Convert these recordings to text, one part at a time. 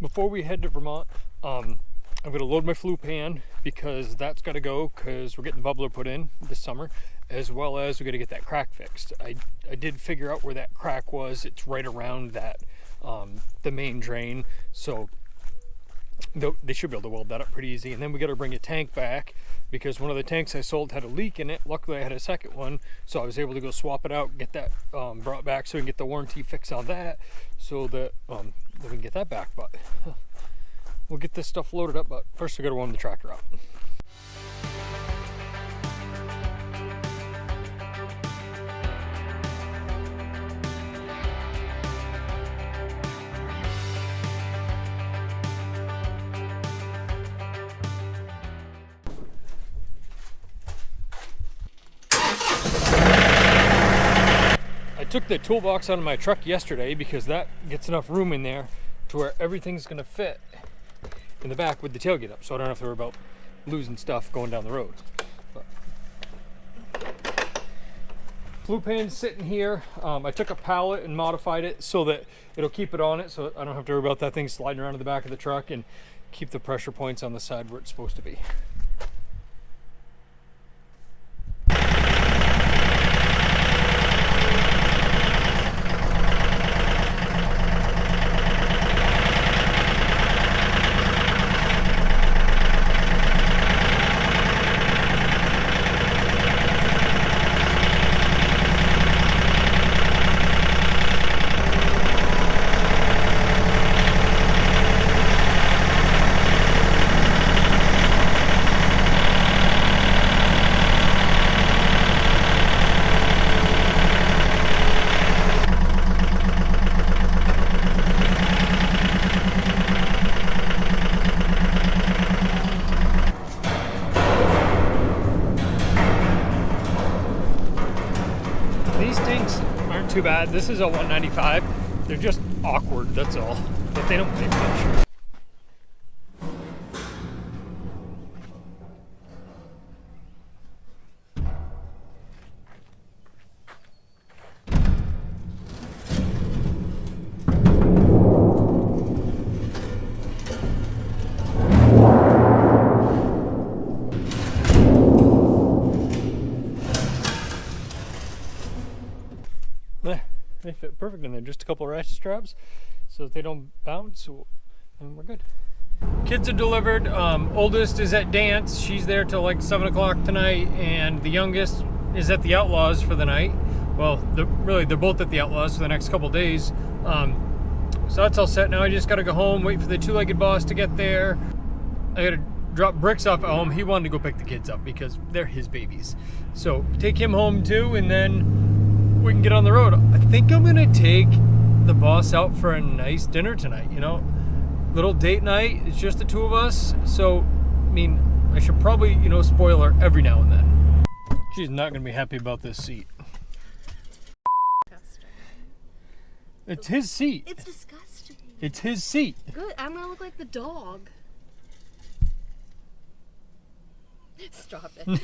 before we head to Vermont, I'm going to load my flue pan because that's got to go because we're getting the bubbler put in this summer, as well as we got to get that crack fixed. I did figure out where that crack was. It's right around that the main drain, so they should be able to weld that up pretty easy. And then we got to bring a tank back because one of the tanks I sold had a leak in it. Luckily I had a second one, so I was able to go swap it out, get that brought back so we can get the warranty fix on that, so that we can get that back. But we'll get this stuff loaded up, but first we got to warm the tractor up. I took the toolbox out of my truck yesterday because that gets enough room in there to where everything's going to fit in the back with the tailgate up, so I don't have to worry about losing stuff going down the road. Flue pan's sitting here. I took a pallet and modified it so that it'll keep it on it, so I don't have to worry about that thing sliding around in the back of the truck, and keep the pressure points on the side where it's supposed to be. Too bad. This is a 195. They're just awkward, that's all. But they don't make much. They fit perfect in there. Just a couple of ratchet straps so that they don't bounce, and we're good. Kids are delivered. Oldest is at dance. She's there till like 7 o'clock tonight, and the youngest is at the Outlaws for the night. Well, they're both at the Outlaws for the next couple days. So that's all set now. I just got to go home, wait for the two-legged boss to get there. I got to drop Bricks off at home. He wanted to go pick the kids up because they're his babies. So take him home too, and then we can get on the road. I think I'm gonna take the boss out for a nice dinner tonight, little date night. It's just the two of us, so I mean, I should probably, spoil her every now and then. She's not gonna be happy about this seat. Disgusting. It's his seat. It's disgusting. It's his seat. Good, I'm gonna look like the dog. Stop it.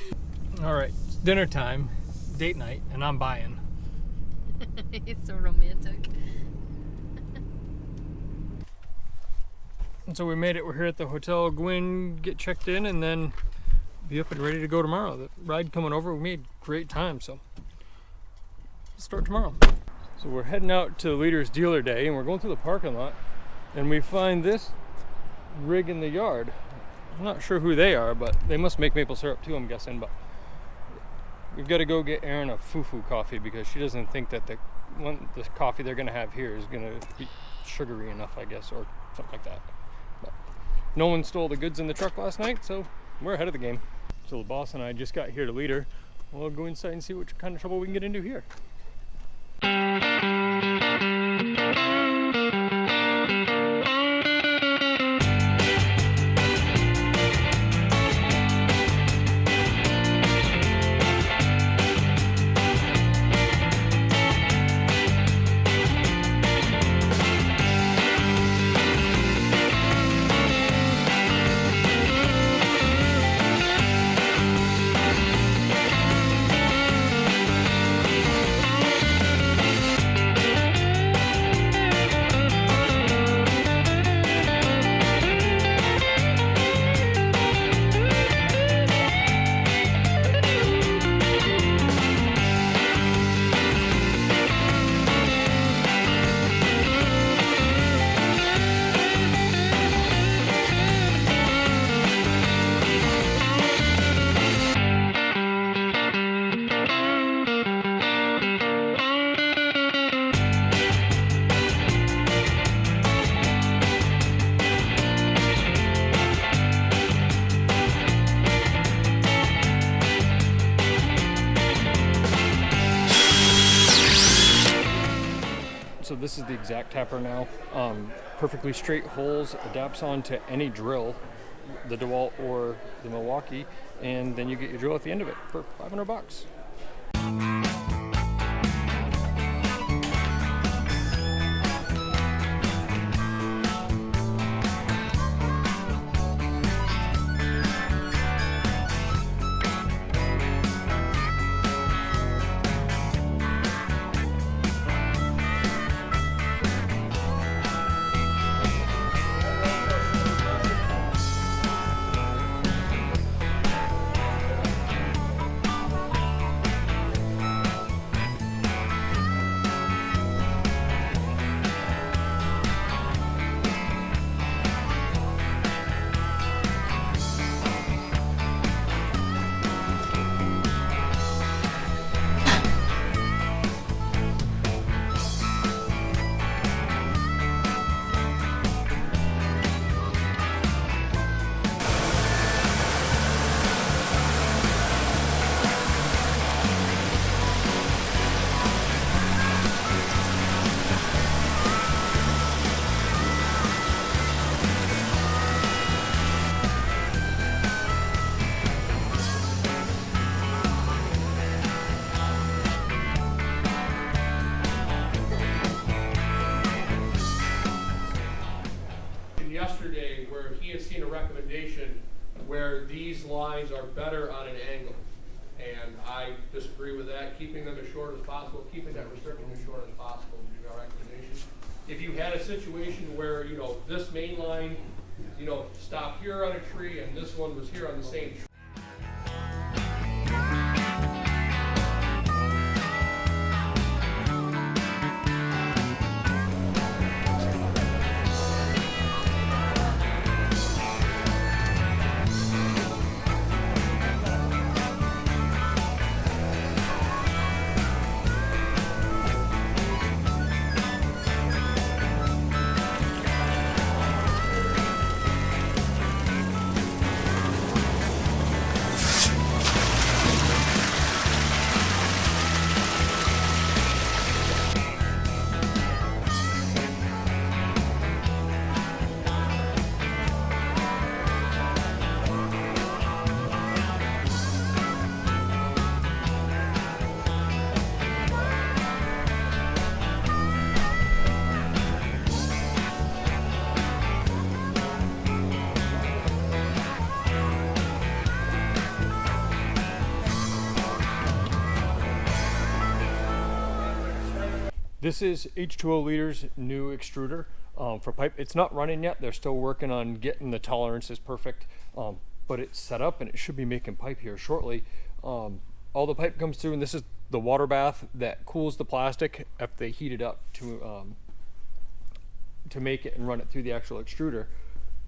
All right, it's dinner time, date night, and I'm buying. He's so romantic. And so we made it. We're here at the hotel. Go in, get checked in, and then be up and ready to go tomorrow. The ride coming over, we made great time, so let's start tomorrow. So we're heading out to the Leader's Dealer Day, and we're going through the parking lot, and we find this rig in the yard. I'm not sure who they are, but they must make maple syrup too, I'm guessing. But we've got to go get Erin a foo-foo coffee because she doesn't think that the coffee they're going to have here is going to be sugary enough, I guess, or something like that. But no one stole the goods in the truck last night, so we're ahead of the game. So the boss and I just got here to Leader. We'll go inside and see what kind of trouble we can get into here. this is the exact tapper now. Perfectly straight holes, adapts onto any drill, the DeWalt or the Milwaukee, and then you get your drill at the end of it for $500. Yesterday where he has seen a recommendation where these lines are better on an angle, and I disagree with that. Keeping them as short as possible, keeping that restriction as short as possible would be our recommendation. If you had a situation where, you know, this main line, you know, stopped here on a tree and this one was here on the same tree. This is H2O Leader's new extruder for pipe. It's not running yet. They're still working on getting the tolerances perfect, but it's set up and it should be making pipe here shortly. All the pipe comes through, and this is the water bath that cools the plastic if they heat it up to make it and run it through the actual extruder.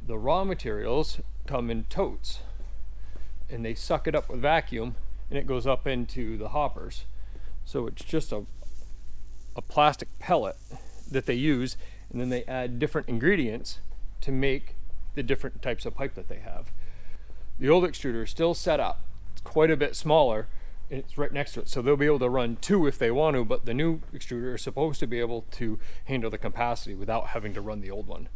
The raw materials come in totes, and they suck it up with vacuum, and it goes up into the hoppers. So it's just a plastic pellet that they use, and then they add different ingredients to make the different types of pipe that they have. The old extruder is still set up. It's quite a bit smaller, and it's right next to it, so they'll be able to run two if they want to, but the new extruder is supposed to be able to handle the capacity without having to run the old one.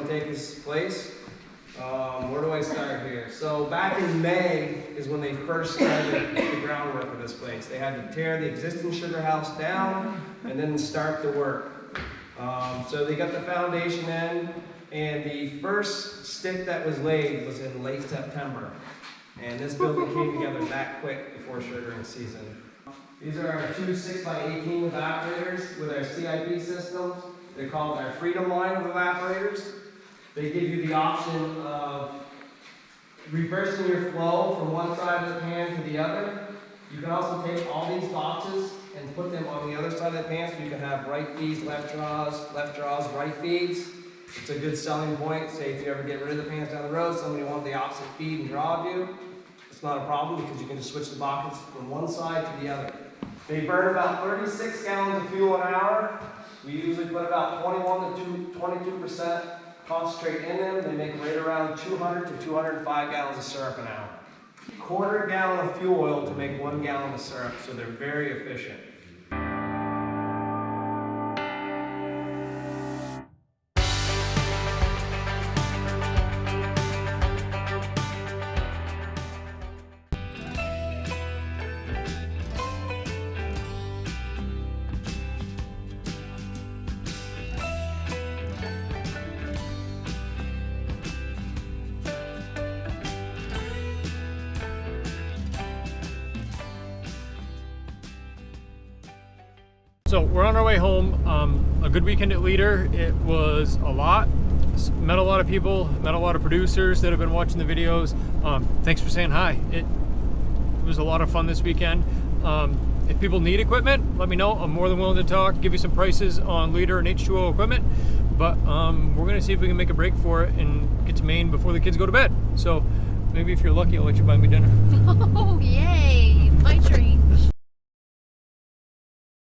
to take his place. Where do I start here? So back in May is when they first started the groundwork of this place. They had to tear the existing sugar house down and then start the work. So they got the foundation in, and the first stick that was laid was in late September. And this building came together that quick before sugaring season. These are our two 6x18 evaporators with our CIP systems. They're called our Freedom line of evaporators. They give you the option of reversing your flow from one side of the pan to the other. You can also take all these boxes and put them on the other side of the pan so you can have right feeds, left draws, right feeds. It's a good selling point. Say if you ever get rid of the pans down the road, somebody wants the opposite feed and draw of you, it's not a problem because you can just switch the buckets from one side to the other. They burn about 36 gallons of fuel an hour. We usually put about 21 to 22% concentrate in them. They make right around 200 to 205 gallons of syrup an hour. Quarter gallon of fuel oil to make 1 gallon of syrup, so they're very efficient. So we're on our way home. A good weekend at Leader. It was a lot. Met a lot of people, met a lot of producers that have been watching the videos. Thanks for saying hi. It was a lot of fun this weekend. If people need equipment, let me know. I'm more than willing to talk, give you some prices on Leader and H2O equipment. But we're gonna see if we can make a break for it and get to Maine before the kids go to bed. So maybe if you're lucky, I'll let you buy me dinner. Oh, yay!